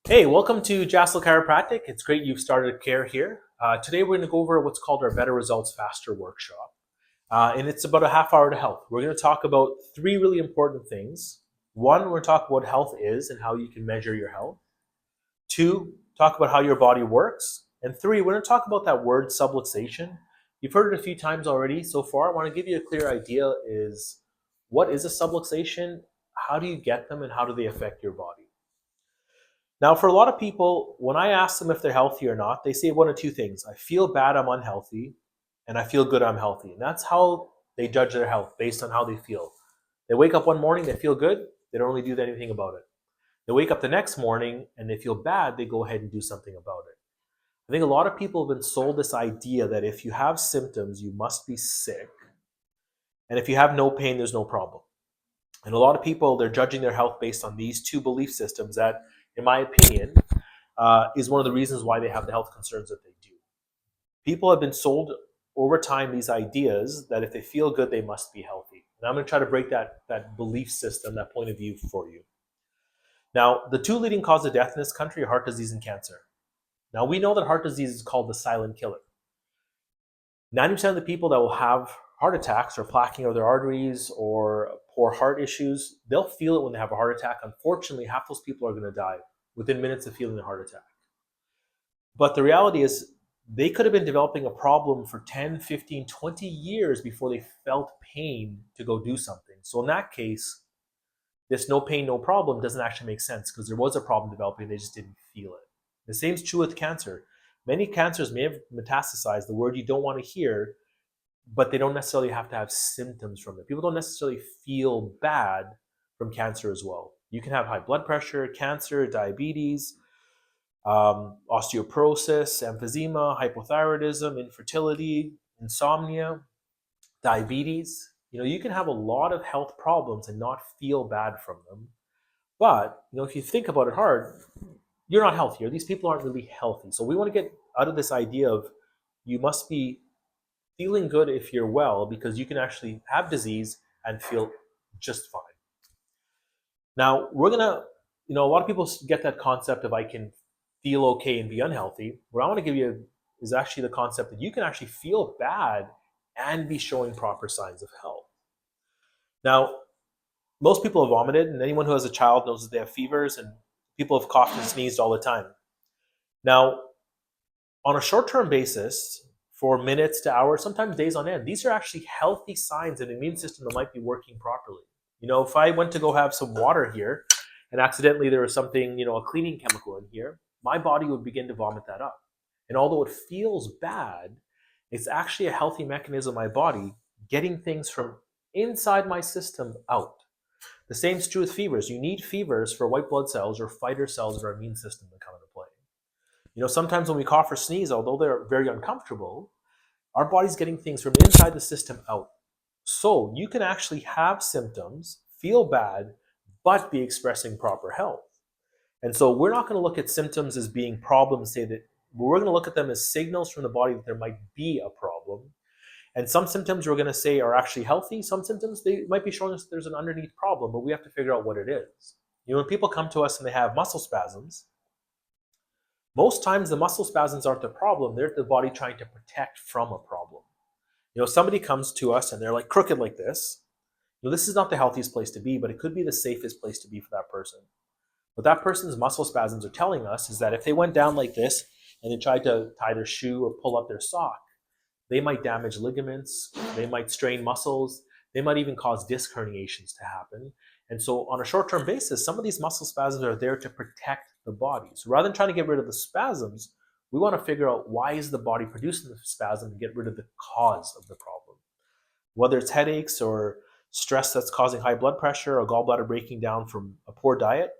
Hey, welcome to Jassel Chiropractic. It's great you've started care here. Today we're going to go over what's called our Better Results Faster workshop. And it's about a half hour to health. We're going to talk about three really important things. One, we're going to talk about what health is and how you can measure your health. Two, talk about how your body works. And three, we're going to talk about that word subluxation. You've heard it a few times already so far. I want to give you a clear idea is what is a subluxation, how do you get them, and how do they affect your body? Now, for a lot of people, when I ask them if they're healthy or not, they say one of two things. I feel bad, I'm unhealthy, and I feel good, I'm healthy. And that's how they judge their health, based on how they feel. They wake up one morning, they feel good, they don't really do anything about it. They wake up the next morning and they feel bad, they go ahead and do something about it. I think a lot of people have been sold this idea that if you have symptoms, you must be sick. And if you have no pain, there's no problem. And a lot of people, they're judging their health based on these two belief systems that, in my opinion, is one of the reasons why they have the health concerns that they do. People have been sold over time these ideas that if they feel good, they must be healthy. And I'm going to try to break that belief system, that point of view for you. Now, the two leading causes of death in this country are heart disease and cancer. Now, we know that heart disease is called the silent killer. 90% of the people that will have heart attacks or plaquing of their arteries or poor heart issues, they'll feel it when they have a heart attack. Unfortunately, half those people are going to die within minutes of feeling a heart attack. But the reality is, they could have been developing a problem for 10, 15, 20 years before they felt pain to go do something. So in that case, this no pain, no problem doesn't actually make sense because there was a problem developing, they just didn't feel it. The same is true with cancer. Many cancers may have metastasized, the word you don't want to hear, but they don't necessarily have to have symptoms from it. People don't necessarily feel bad from cancer as well. You can have high blood pressure, cancer, diabetes, osteoporosis, emphysema, hypothyroidism, infertility, insomnia, diabetes. You can have a lot of health problems and not feel bad from them. But, if you think about it hard, you're not healthy, or these people aren't really healthy. So we want to get out of this idea of you must be feeling good if you're well, because you can actually have disease and feel just fine. Now, we're going to, a lot of people get that concept of I can feel okay and be unhealthy. What I want to give you is actually the concept that you can actually feel bad and be showing proper signs of health. Now, most people have vomited, and anyone who has a child knows that they have fevers, and people have coughed and sneezed all the time. Now, on a short-term basis, for minutes to hours, sometimes days on end, these are actually healthy signs of an immune system that might be working properly. If I went to go have some water here and accidentally there was something, a cleaning chemical in here, my body would begin to vomit that up. And although it feels bad, it's actually a healthy mechanism of my body getting things from inside my system out. The same is true with fevers. You need fevers for white blood cells or fighter cells of our immune system to come into play. Sometimes when we cough or sneeze, although they're very uncomfortable, our body's getting things from inside the system out. So you can actually have symptoms, feel bad, but be expressing proper health. And so we're not going to look at symptoms as being problems, say that we're going to look at them as signals from the body that there might be a problem. And some symptoms we're going to say are actually healthy. Some symptoms, they might be showing us that there's an underneath problem, but we have to figure out what it is. When people come to us and they have muscle spasms, most times the muscle spasms aren't the problem. They're the body trying to protect from a problem. Somebody comes to us and they're like crooked like this. This is not the healthiest place to be, but it could be the safest place to be for that person. What that person's muscle spasms are telling us is that if they went down like this and they tried to tie their shoe or pull up their sock, they might damage ligaments, they might strain muscles, they might even cause disc herniations to happen. And so on a short-term basis, some of these muscle spasms are there to protect the body. So rather than trying to get rid of the spasms, we want to figure out why is the body producing the spasm and get rid of the cause of the problem. Whether it's headaches or stress that's causing high blood pressure or gallbladder breaking down from a poor diet,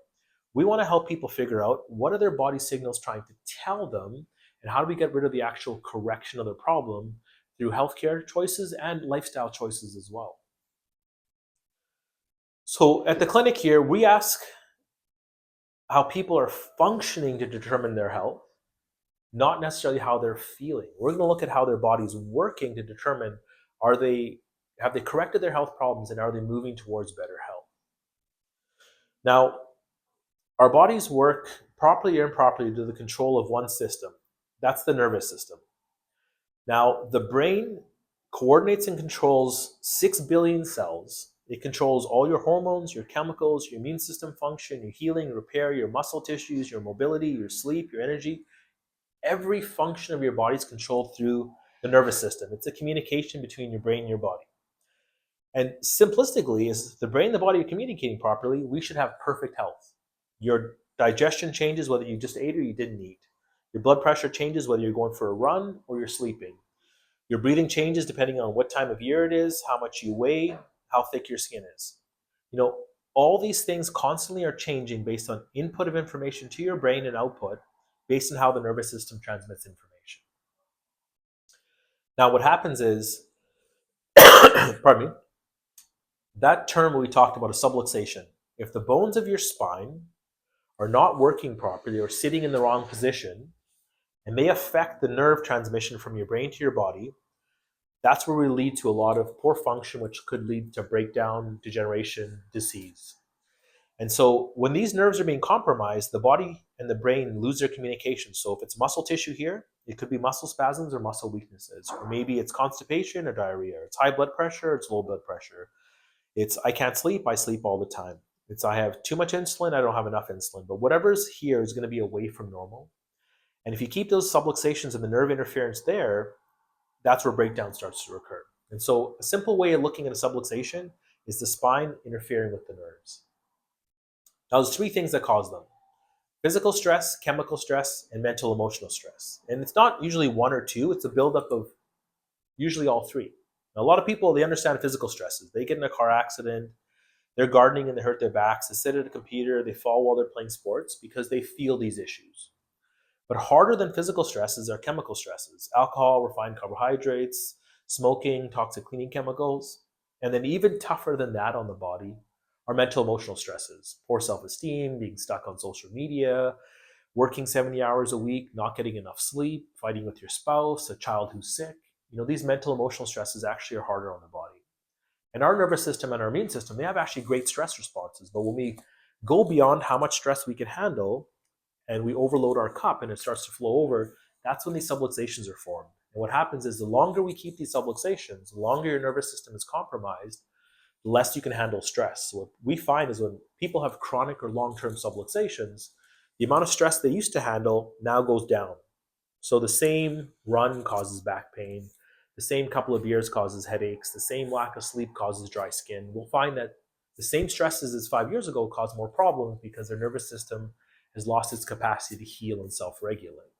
we want to help people figure out what are their body signals trying to tell them, and how do we get rid of the actual correction of the problem through healthcare choices and lifestyle choices as well. So at the clinic here, we ask how people are functioning to determine their health, not necessarily how they're feeling. We're going to look at how their body's working to determine have they corrected their health problems, and are they moving towards better health. Now, our bodies work properly or improperly to the control of one system. That's the nervous system. Now, the brain coordinates and controls 6 billion cells. It controls all your hormones, your chemicals, your immune system function, your healing, repair, your muscle tissues, your mobility, your sleep, your energy. Every function of your body is controlled through the nervous system. It's a communication between your brain and your body. And simplistically, is the brain and the body are communicating properly, we should have perfect health. Your digestion changes whether you just ate or you didn't eat. Your blood pressure changes whether you're going for a run or you're sleeping. Your breathing changes depending on what time of year it is, how much you weigh, how thick your skin is. All these things constantly are changing based on input of information to your brain and output based on how the nervous system transmits information. Now, what happens is, pardon me, that term we talked about, a subluxation. If the bones of your spine are not working properly or sitting in the wrong position, and may affect the nerve transmission from your brain to your body, that's where we lead to a lot of poor function, which could lead to breakdown, degeneration, disease. And so when these nerves are being compromised, the body and the brain lose their communication. So if it's muscle tissue here, it could be muscle spasms or muscle weaknesses, or maybe it's constipation or diarrhea. It's high blood pressure, it's low blood pressure. It's I can't sleep, I sleep all the time. It's I have too much insulin, I don't have enough insulin. But whatever's here is going to be away from normal. And if you keep those subluxations and the nerve interference there, that's where breakdown starts to occur. And so a simple way of looking at a subluxation is the spine interfering with the nerves. Now, there's 3 things that cause them: physical stress, chemical stress, and mental emotional stress. And it's not usually 1 or 2, it's a buildup of usually all 3. Now, a lot of people, they understand physical stresses. They get in a car accident, they're gardening and they hurt their backs, they sit at a computer, they fall while they're playing sports because they feel these issues. But harder than physical stresses are chemical stresses: alcohol, refined carbohydrates, smoking, toxic cleaning chemicals. And then even tougher than that on the body are mental emotional stresses: poor self-esteem, being stuck on social media, working 70 hours a week, not getting enough sleep, fighting with your spouse, a child who's sick. These mental emotional stresses actually are harder on the body. And our nervous system and our immune system, they have actually great stress responses. But when we go beyond how much stress we can handle, and we overload our cup and it starts to flow over, that's when these subluxations are formed. And what happens is the longer we keep these subluxations, the longer your nervous system is compromised, the less you can handle stress. So what we find is when people have chronic or long-term subluxations, the amount of stress they used to handle now goes down. So the same run causes back pain, the same couple of beers causes headaches, the same lack of sleep causes dry skin. We'll find that the same stresses as 5 years ago cause more problems because their nervous system has lost its capacity to heal and self-regulate.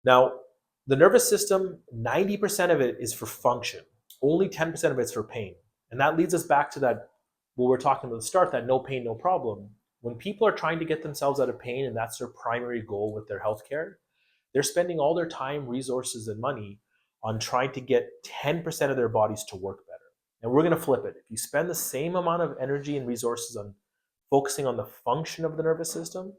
Now, the nervous system, 90% of it is for function. Only 10% of it's for pain. And that leads us back to that, what we're talking about at the start, that no pain, no problem. When people are trying to get themselves out of pain and that's their primary goal with their healthcare, they're spending all their time, resources, and money on trying to get 10% of their bodies to work better. And we're going to flip it. If you spend the same amount of energy and resources on focusing on the function of the nervous system,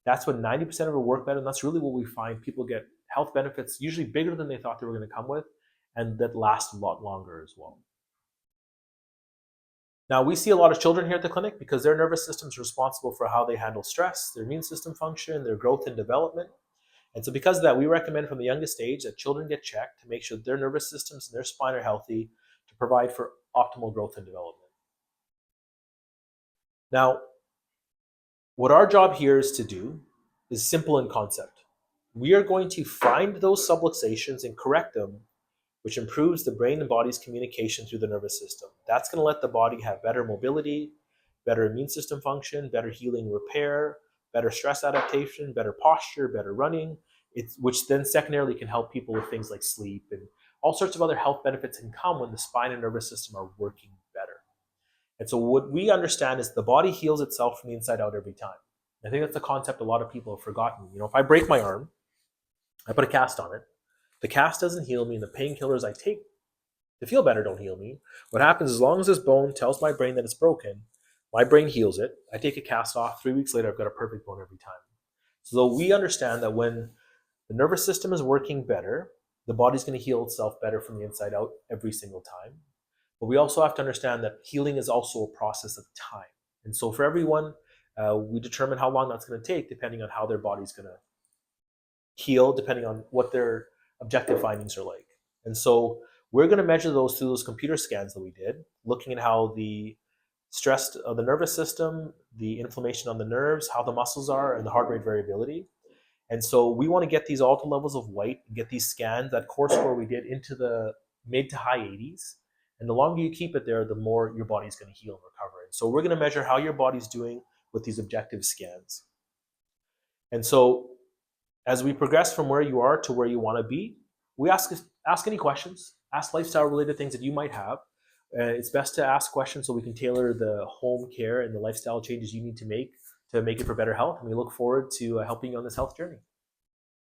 that's when 90% of it work better. And that's really what we find. People get health benefits, usually bigger than they thought they were going to come with, and that last a lot longer as well. Now, we see a lot of children here at the clinic because their nervous system is responsible for how they handle stress, their immune system function, their growth and development. And so because of that, we recommend from the youngest age that children get checked to make sure that their nervous systems and their spine are healthy to provide for optimal growth and development. Now, what our job here is to do is simple in concept. We are going to find those subluxations and correct them, which improves the brain and body's communication through the nervous system. That's going to let the body have better mobility, better immune system function, better healing repair, better stress adaptation, better posture, better running, which then secondarily can help people with things like sleep and all sorts of other health benefits can come when the spine and nervous system are working better. And so what we understand is the body heals itself from the inside out every time. I think that's a concept a lot of people have forgotten. If I break my arm, I put a cast on it. The cast doesn't heal me, and the painkillers I take to feel better don't heal me. What happens, as long as this bone tells my brain that it's broken, my brain heals it. I take a cast off. 3 weeks later, I've got a perfect bone every time. So we understand that when the nervous system is working better, the body's going to heal itself better from the inside out every single time. But we also have to understand that healing is also a process of time. And so for everyone, We determine how long that's going to take depending on how their body's going to heal, depending on what their objective findings are like. And so we're going to measure those through those computer scans that we did, looking at how the stress of the nervous system, the inflammation on the nerves, how the muscles are, and the heart rate variability. And so we want to get these all to levels of white and get these scans, that core score we did, into the mid to high 80s. And the longer you keep it there, the more your body's going to heal and recover. And so we're going to measure how your body's doing with these objective scans. And so as we progress from where you are to where you want to be, we ask any questions, ask lifestyle related things that you might have. It's best to ask questions so we can tailor the home care and the lifestyle changes you need to make it for better health. And we look forward to helping you on this health journey.